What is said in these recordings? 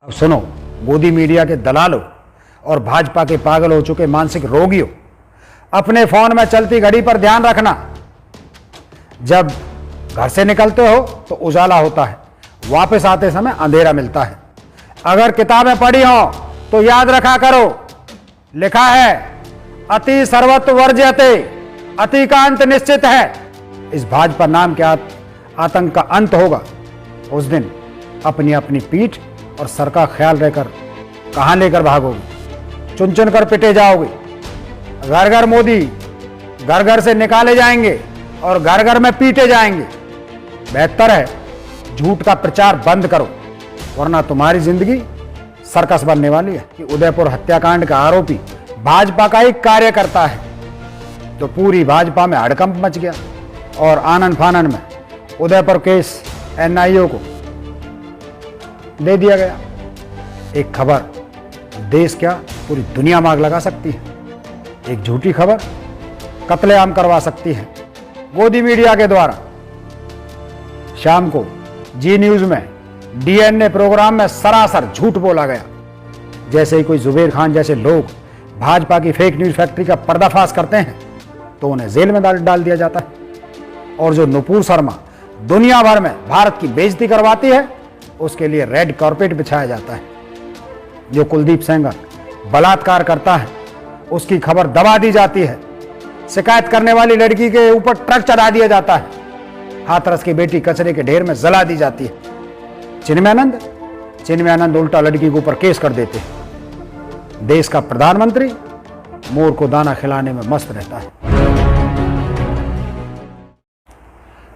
अब सुनो, गोदी मीडिया के दलालों और भाजपा के पागल हो चुके मानसिक रोगियों, अपने फोन में चलती घड़ी पर ध्यान रखना। जब घर से निकलते हो तो उजाला होता है, वापस आते समय अंधेरा मिलता है। अगर किताबें पढ़ी हो तो याद रखा करो, लिखा है अति सर्वत्व वर्ज्यते, अति का अंत निश्चित है। इस भाजपा नाम के आतंक का अंत होगा। उस दिन अपनी अपनी पीठ और सर का ख्याल रहकर कहां लेकर भागोगे? चुन चुन कर पिटे जाओगे। घर घर मोदी, घर घर से निकाले जाएंगे और घर घर में पीटे जाएंगे। बेहतर है झूठ का प्रचार बंद करो, वरना तुम्हारी जिंदगी सर्कस बनने वाली है। कि उदयपुर हत्याकांड का आरोपी भाजपा का एक कार्यकर्ता है, तो पूरी भाजपा में हड़कंप मच गया और आनन फानन में उदयपुर केस एनआईओ को दे दिया गया। एक खबर देश क्या पूरी दुनिया में आग लगा सकती है। एक झूठी खबर कत्लेआम करवा सकती है। गोदी मीडिया के द्वारा शाम को जी न्यूज में डीएनए प्रोग्राम में सरासर झूठ बोला गया। जैसे ही कोई जुबेर खान जैसे लोग भाजपा की फेक न्यूज फैक्ट्री का पर्दाफाश करते हैं तो उन्हें जेल में डाल दिया जाता है। और जो नुपुर शर्मा दुनिया भर में भारत की बेइज्जती करवाती है, उसके लिए रेड कारपेट बिछाया जाता है। जो कुलदीप सेंगर बलात्कार करता है, उसकी खबर दबा दी जाती है। शिकायत करने वाली लड़की के ऊपर ट्रक चढ़ा दिया जाता है। हाथरस की बेटी कचरे के ढेर में जला दी जाती है। चिन्मयानंद उल्टा लड़की के ऊपर केस कर देते हैं। देश का प्रधानमंत्री मोर को दाना खिलाने में मस्त रहता है।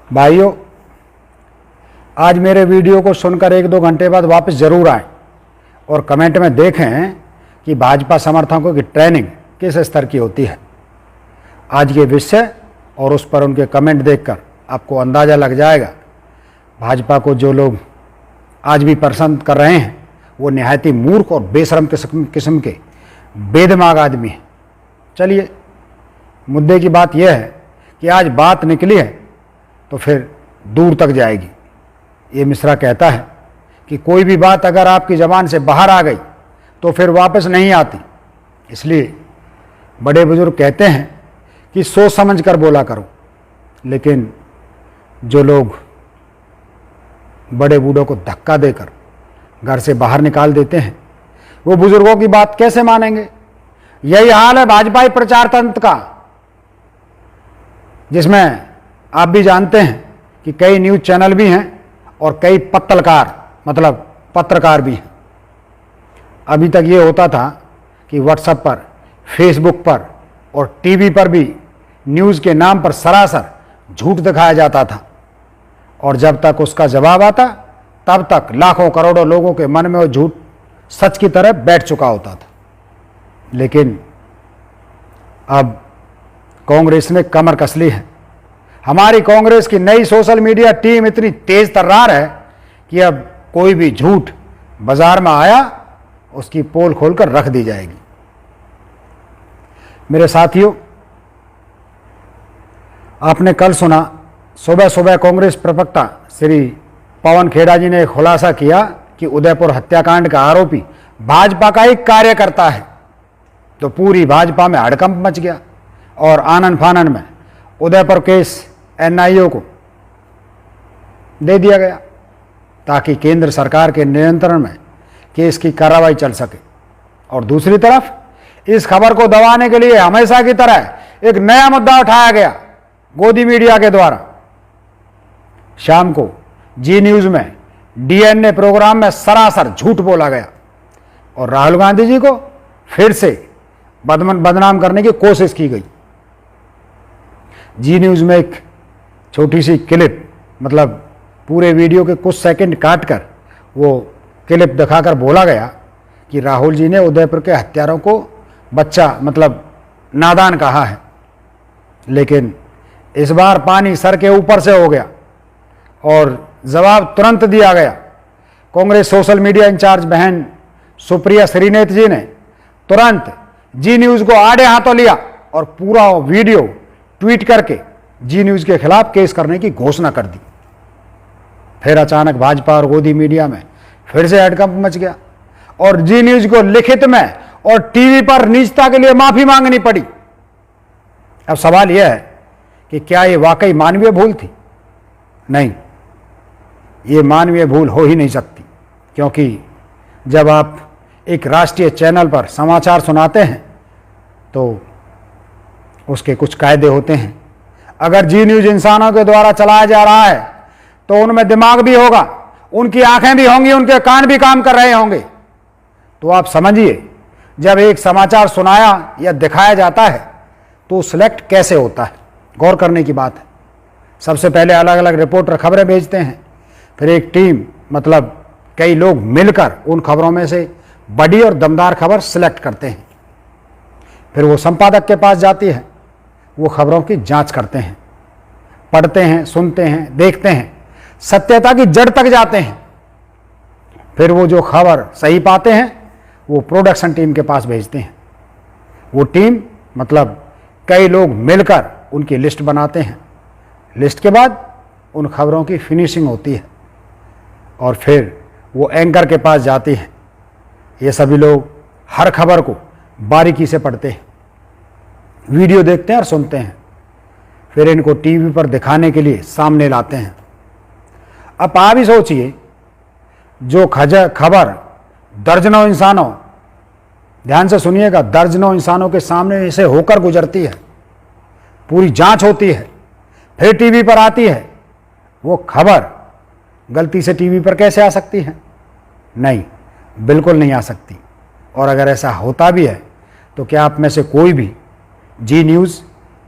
भाइयों, आज मेरे वीडियो को सुनकर 1-2 घंटे बाद वापस जरूर आएं और कमेंट में देखें कि भाजपा समर्थकों की ट्रेनिंग किस स्तर की होती है। आज के विषय और उस पर उनके कमेंट देखकर आपको अंदाज़ा लग जाएगा भाजपा को जो लोग आज भी पसंद कर रहे हैं वो निहायत ही मूर्ख और बेशरम किस्म के बेदिमाग आदमी हैं। चलिए, मुद्दे की बात यह है कि आज बात निकली है तो फिर दूर तक जाएगी। ये मिश्रा कहता है कि कोई भी बात अगर आपकी ज़बान से बाहर आ गई तो फिर वापस नहीं आती। इसलिए बड़े बुजुर्ग कहते हैं कि सोच समझ कर बोला करो। लेकिन जो लोग बड़े बूढ़ों को धक्का देकर घर से बाहर निकाल देते हैं, वो बुजुर्गों की बात कैसे मानेंगे? यही हाल है भाजपाई प्रचार तंत्र का, जिसमें आप भी जानते हैं कि कई न्यूज़ चैनल भी हैं और कई पत्रकार भी हैं। अभी तक ये होता था कि व्हाट्सएप पर, फेसबुक पर और टीवी पर भी न्यूज़ के नाम पर सरासर झूठ दिखाया जाता था, और जब तक उसका जवाब आता तब तक लाखों करोड़ों लोगों के मन में वो झूठ सच की तरह बैठ चुका होता था। लेकिन अब कांग्रेस ने कमर कस ली है। हमारी कांग्रेस की नई सोशल मीडिया टीम इतनी तेज तर्रार है कि अब कोई भी झूठ बाजार में आया उसकी पोल खोलकर रख दी जाएगी। मेरे साथियों, आपने कल सुना, सुबह सुबह कांग्रेस प्रवक्ता श्री पवन खेड़ा जी ने खुलासा किया कि उदयपुर हत्याकांड का आरोपी भाजपा का एक कार्यकर्ता है। तो पूरी भाजपा में हड़कंप मच गया और आनन फानन में उदयपुर केस एनआईओ को दे दिया गया, ताकि केंद्र सरकार के नियंत्रण में केस की कार्रवाई चल सके। और दूसरी तरफ इस खबर को दबाने के लिए हमेशा की तरह एक नया मुद्दा उठाया गया गोदी मीडिया के द्वारा। शाम को जी न्यूज में डीएनए प्रोग्राम में सरासर झूठ बोला गया और राहुल गांधी जी को फिर से बदनाम करने की कोशिश की गई। जी न्यूज में एक छोटी सी क्लिप, मतलब पूरे वीडियो के कुछ सेकंड काटकर वो क्लिप दिखाकर बोला गया कि राहुल जी ने उदयपुर के हत्यारों को बच्चा, मतलब नादान कहा है। लेकिन इस बार पानी सर के ऊपर से हो गया और जवाब तुरंत दिया गया। कांग्रेस सोशल मीडिया इंचार्ज बहन सुप्रिया श्रीनेत जी ने तुरंत जी न्यूज को आड़े हाथों लिया और पूरा वीडियो ट्वीट करके जी न्यूज के खिलाफ केस करने की घोषणा कर दी। फिर अचानक भाजपा और गोदी मीडिया में फिर से हड़कंप मच गया। और जी न्यूज को लिखित में और टीवी पर नीचता के लिए माफी मांगनी पड़ी। अब सवाल यह है कि क्या यह वाकई मानवीय भूल थी? नहीं, ये मानवीय भूल हो ही नहीं सकती, क्योंकि जब आप एक राष्ट्रीय चैनल पर समाचार सुनाते हैं तो उसके कुछ कायदे होते हैं। अगर जी न्यूज इंसानों के द्वारा चलाया जा रहा है तो उनमें दिमाग भी होगा, उनकी आंखें भी होंगी, उनके कान भी काम कर रहे होंगे। तो आप समझिए, जब एक समाचार सुनाया या दिखाया जाता है तो सिलेक्ट कैसे होता है, गौर करने की बात है। सबसे पहले अलग अलग रिपोर्टर खबरें भेजते हैं, फिर एक टीम मतलब कई लोग मिलकर उन खबरों में से बड़ी और दमदार खबर सिलेक्ट करते हैं। फिर वो संपादक के पास जाती है, वो खबरों की जांच करते हैं, पढ़ते हैं, सुनते हैं, देखते हैं, सत्यता की जड़ तक जाते हैं। फिर वो जो खबर सही पाते हैं वो प्रोडक्शन टीम के पास भेजते हैं। वो टीम मतलब कई लोग मिलकर उनकी लिस्ट बनाते हैं। लिस्ट के बाद उन खबरों की फिनिशिंग होती है और फिर वो एंकर के पास जाती है। ये सभी लोग हर खबर को बारीकी से पढ़ते हैं, वीडियो देखते हैं और सुनते हैं, फिर इनको टीवी पर दिखाने के लिए सामने लाते हैं। अब आप ही सोचिए, जो खबर दर्जनों इंसानों, ध्यान से सुनिएगा, दर्जनों इंसानों के सामने से होकर गुजरती है, पूरी जांच होती है, फिर टीवी पर आती है, वो खबर गलती से टीवी पर कैसे आ सकती है? नहीं, बिल्कुल नहीं आ सकती। और अगर ऐसा होता भी है तो क्या आप में से कोई भी जी न्यूज़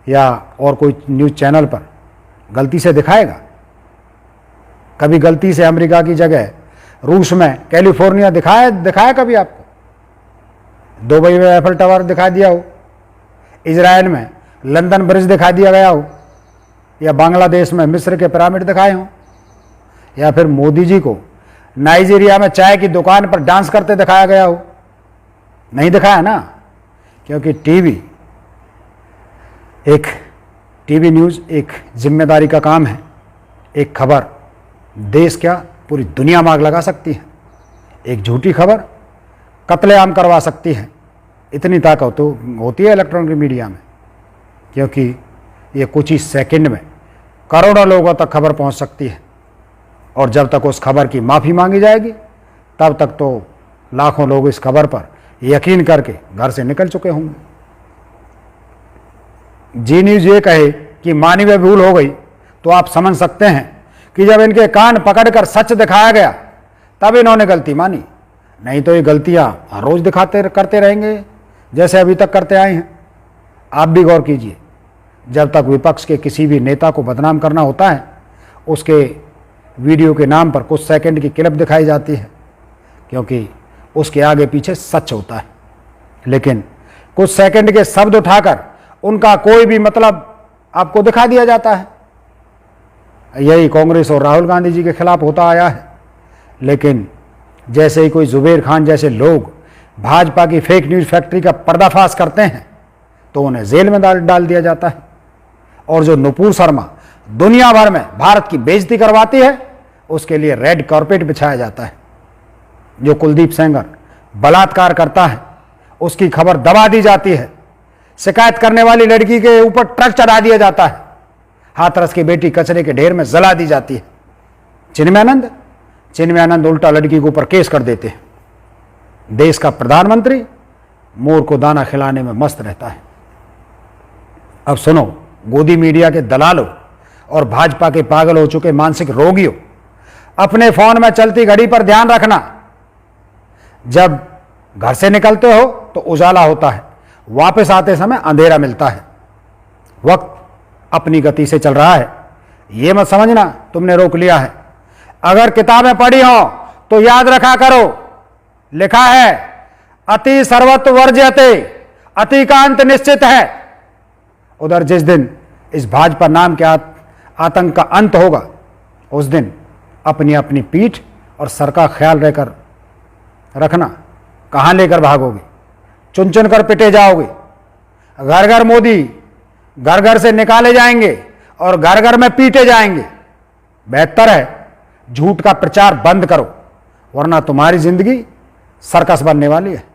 या और कोई न्यूज़ चैनल पर गलती से दिखाएगा? कभी गलती से अमेरिका की जगह रूस में कैलिफोर्निया दिखाया कभी आपको? दुबई में एफिल टावर दिखा दिया हो, इजराइल में लंदन ब्रिज दिखा दिया गया हो, या बांग्लादेश में मिस्र के पिरामिड दिखाए हों, या फिर मोदी जी को नाइजीरिया में चाय की दुकान पर डांस करते दिखाया गया हो? नहीं दिखाया ना, क्योंकि टीवी न्यूज़ एक जिम्मेदारी का काम है। एक खबर देश क्या पूरी दुनिया में आग लगा सकती है, एक झूठी खबर कत्लेआम करवा सकती है। इतनी ताकत तो होती है इलेक्ट्रॉनिक मीडिया में, क्योंकि ये कुछ ही सेकंड में करोड़ों लोगों तक खबर पहुंच सकती है। और जब तक उस खबर की माफ़ी मांगी जाएगी तब तक तो लाखों लोग इस खबर पर यकीन करके घर से निकल चुके होंगे। जी न्यूज़ ये कहे कि मानवीय भूल हो गई तो आप समझ सकते हैं कि जब इनके कान पकड़कर सच दिखाया गया तब इन्होंने गलती मानी, नहीं तो ये गलतियां हर रोज करते रहेंगे जैसे अभी तक करते आए हैं। आप भी गौर कीजिए, जब तक विपक्ष के किसी भी नेता को बदनाम करना होता है, उसके वीडियो के नाम पर कुछ सेकंड की क्लिप दिखाई जाती है, क्योंकि उसके आगे पीछे सच होता है। लेकिन कुछ सेकंड के शब्द उठाकर उनका कोई भी मतलब आपको दिखा दिया जाता है। यही कांग्रेस और राहुल गांधी जी के खिलाफ होता आया है। लेकिन जैसे ही कोई जुबेर खान जैसे लोग भाजपा की फेक न्यूज़ फैक्ट्री का पर्दाफाश करते हैं तो उन्हें जेल में डाल दिया जाता है। और जो नुपुर शर्मा दुनिया भर में भारत की बेइज्जती करवाती है, उसके लिए रेड कारपेट बिछाया जाता है। जो कुलदीप सेंगर बलात्कार करता है, उसकी खबर दबा दी जाती है। शिकायत करने वाली लड़की के ऊपर ट्रक चढ़ा दिया जाता है। हाथरस की बेटी कचरे के ढेर में जला दी जाती है। चिन्मयानंद उल्टा लड़की के ऊपर केस कर देते हैं। देश का प्रधानमंत्री मोर को दाना खिलाने में मस्त रहता है। अब सुनो, गोदी मीडिया के दलालों और भाजपा के पागल हो चुके मानसिक रोगियों, अपने फोन में चलती घड़ी पर ध्यान रखना। जब घर से निकलते हो तो उजाला होता है, वापस आते समय अंधेरा मिलता है। वक्त अपनी गति से चल रहा है, यह मत समझना तुमने रोक लिया है। अगर किताबें पढ़ी हो तो याद रखा करो, लिखा है अति सर्वत्र वर्ज्यते, अति का अंत निश्चित है। उधर जिस दिन इस भाजपा नाम के आतंक का अंत होगा, उस दिन अपनी अपनी पीठ और सर का ख्याल रहकर रखना। कहां लेकर भागोगे? चुन चुन कर पिटे जाओगे। घर घर मोदी, घर घर से निकाले जाएंगे और घर घर में पीटे जाएंगे। बेहतर है झूठ का प्रचार बंद करो, वरना तुम्हारी जिंदगी सर्कस बनने वाली है।